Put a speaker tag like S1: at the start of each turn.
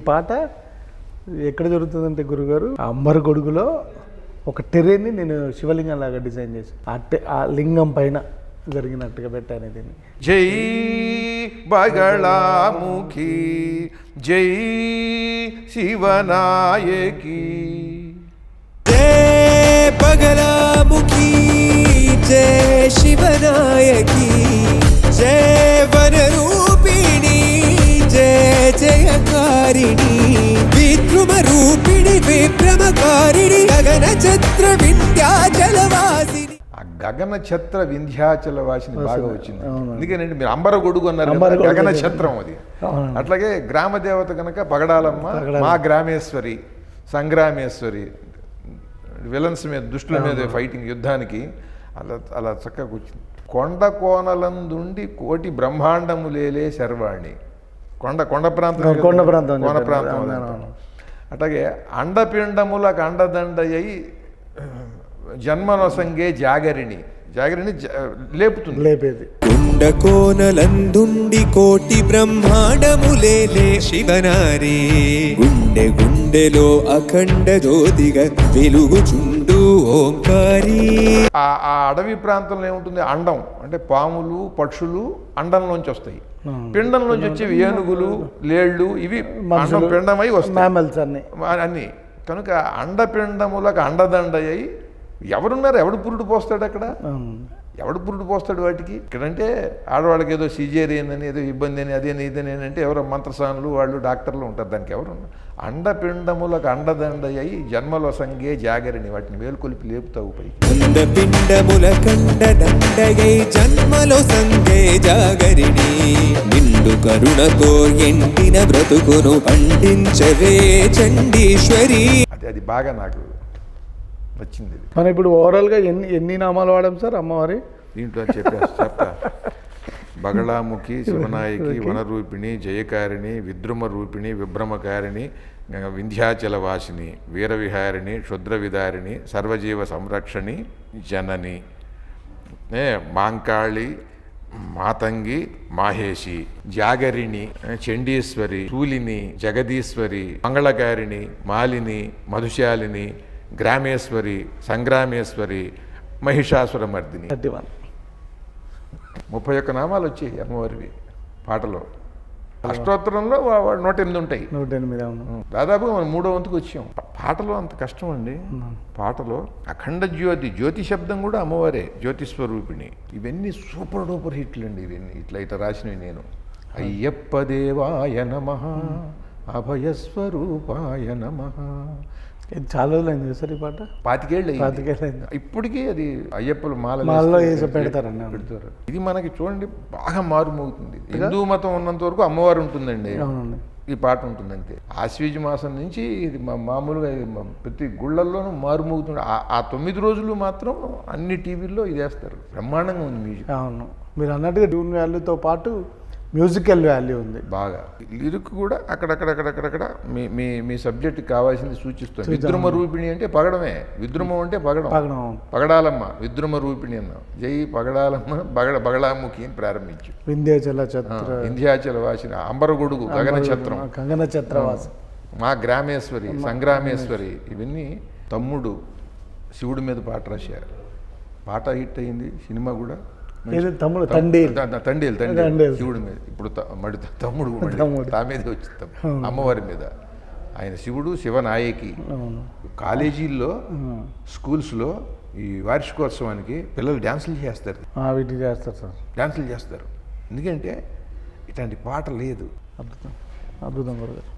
S1: పాట ఎక్కడ జరుగుతుందంటే గురుగారు అంబర్ గొడుగులో ఒక టెర్రేని నేను శివలింగం లాగా డిజైన్ చేసి ఆ లింగం పైన జరిగినట్టుగా పెట్టాను దీన్ని.
S2: జై బగళాముఖి జై శివనాయకి
S3: జై బగళాముఖి జై శివనాయకి జై వనరూపిణి జయ జయకారిణి విద్రుమ రూపిణి విభ్రమకారిణి గగన ఛత్ర వింధ్యాచలవాసిని.
S2: గగన ఛత్ర వింధ్యాచలవాసిని బాగా వచ్చింది. ఎందుకంటే మీరు అంబర గొడుగు అన్నారు, గగన ఛత్రం అది. అట్లాగే గ్రామ దేవత కనుక పగడాలమ్మ, మా గ్రామేశ్వరి, సంగ్రామేశ్వరి, విలన్స్ మీద దుష్టుల మీద ఫైటింగ్ యుద్ధానికి అలా అలా చక్కగా కూర్చుంది. కొండ కోనలందుండి కోటి బ్రహ్మాండములేలే శర్వాణి. కొండ ప్రాంతం. అట్లాగే అండపిండములకు అండదండయ్యి జన్మనొసంగే జాగరిణి లేపుతుంది.
S3: కుండకోనలందుండి కోటి బ్రహ్మాండములేలే శివనారి గుండె గుండెలో అఖండ జ్యోతిగా వెలుగుచుండు ఓంకారి.
S2: ఆ అడవి ప్రాంతంలో ఏముంటుంది, అండం అంటే పాములు పక్షులు అండంలోంచి వస్తాయి. పిండంలోంచి వచ్చేవి ఏనుగులు, లేళ్ళు, ఇవి పిండమై వస్తాయి అన్నీ. కనుక అండపిండములకు అండదండయ్యి ఎవరున్నారు, ఎవడు పురుడు పోస్తాడు అక్కడ, ఎవడు పురుడు పోస్తాడు వాటికి. ఇక్కడంటే ఆడవాళ్ళకి ఏదో సిజేరియన్ అని ఏదో ఇబ్బంది అని అదేని ఇదని అంటే ఎవరో మంత్రసానులు వాళ్ళు డాక్టర్లు ఉంటారు. దానికి ఎవరు అండపిండములకు అండదండయ్యి జన్మలో సంగే జాగరిని, వాటిని వేలుకొలిపి లేపుతావు పైకి.
S3: అండపిండముల కండదండయ్యి జన్మలో సంగే జాగరిని నిండు కరుణతో ఎండిన బ్రతుకును పండించవే చండీశ్వరి.
S2: అది బాగా నాకు వచ్చింది.
S1: మనం ఇప్పుడు ఓవరాల్గా ఎన్ని నామాలు వాడాం సార్ అమ్మవారి
S2: దీంట్లో చెప్తా. బగళాముఖి, శివనాయకి, వనరూపిణి, జయకారిణి, విద్రుమ రూపిణి, విభ్రమకారిణి, వింధ్యాచలవాసిని, వీరవిహారిణి, క్షుద్రవిదారిణి, సర్వజీవ సంరక్షణి, జనని, మాంకాళి, మాతంగి, మాహేషి, జాగరిణి, చండీశ్వరి, శూలిని, జగదీశ్వరి, మంగళకారిణి, మాలిని, మధుశాలిని, గ్రామేశ్వరి, సంగ్రామేశ్వరి, మహిషాసురమర్దిని. 31 నామాలు వచ్చాయి అమ్మవారివి పాటలో. అష్టోత్తరంలో 108 ఉంటాయి.
S1: 108.
S2: దాదాపుగా మనం 3వ వంతుకు వచ్చాం. పాటలో అంత కష్టం అండి. పాటలో అఖండ జ్యోతి శబ్దం కూడా అమ్మవారే, జ్యోతిస్వరూపిణి. ఇవన్నీ సూపర్ డూపర్ హిట్లు అండి. ఇవన్నీ ఇట్లా రాసినవి నేను. అయ్యప్ప దేవాయ నమః, అభయస్వరూపాయ నమః.
S1: చాలా రోజులైంది సార్ ఈ పాట.
S2: 25 ఏళ్ళు. ఇప్పటికీ అది అయ్యప్పలు
S1: మాలలో పెడతారండి,
S2: పెడతారు. ఇది మనకి చూడండి బాగా మారుమోగుతుంది. హిందూ మతం ఉన్నంత వరకు అమ్మవారు ఉంటుందండి, ఈ పాట ఉంటుంది అంతే. ఆశ్వీజ మాసం నుంచి ఇది మామూలుగా ప్రతి గుళ్ళల్లోనూ మారుమోగుతుంది. ఆ 9 రోజులు మాత్రం అన్ని టీవీల్లో ఇది వేస్తారు. బ్రహ్మాండంగా ఉంది మ్యూజిక్.
S1: అవును, మీరు అన్నట్టుగా ట్యూన్ వాల్యూతో పాటు మ్యూజికల్ వాల్యూ ఉంది బాగా.
S2: లిరిక్ కూడా అక్కడక్కడ మీ సబ్జెక్ట్కి కావాల్సింది సూచిస్తుంది. విద్రుమ రూపిణి అంటే పగడమే, విద్రుమం అంటే పగడాలమ్మ, విద్రుమ రూపిణి అన్నాం. జై పగడాలమ్మ బగళాముఖి అని ప్రారంభించు. వింధ్యాచల వాసిని, అంబరగొడుగు, గగన ఛత్రవాసి, మా గ్రామేశ్వరి, సంగ్రామేశ్వరి. ఇవన్నీ తమ్ముడు శివుడి మీద పాట రాశారు. పాట హిట్ అయింది, సినిమా కూడా. తండేలు శివుడి మీద. ఇప్పుడు తమ్ముడు తా మీదే వచ్చింది, అమ్మవారి మీద. ఆయన శివుడు, శివనాయకి. కాలేజీల్లో, స్కూల్స్లో ఈ వార్షికోత్సవానికి పిల్లలు డ్యాన్సులు చేస్తారు. డ్యాన్సులు చేస్తారు. ఎందుకంటే ఇట్లాంటి పాట లేదు.
S1: అద్భుతం గురుగారు.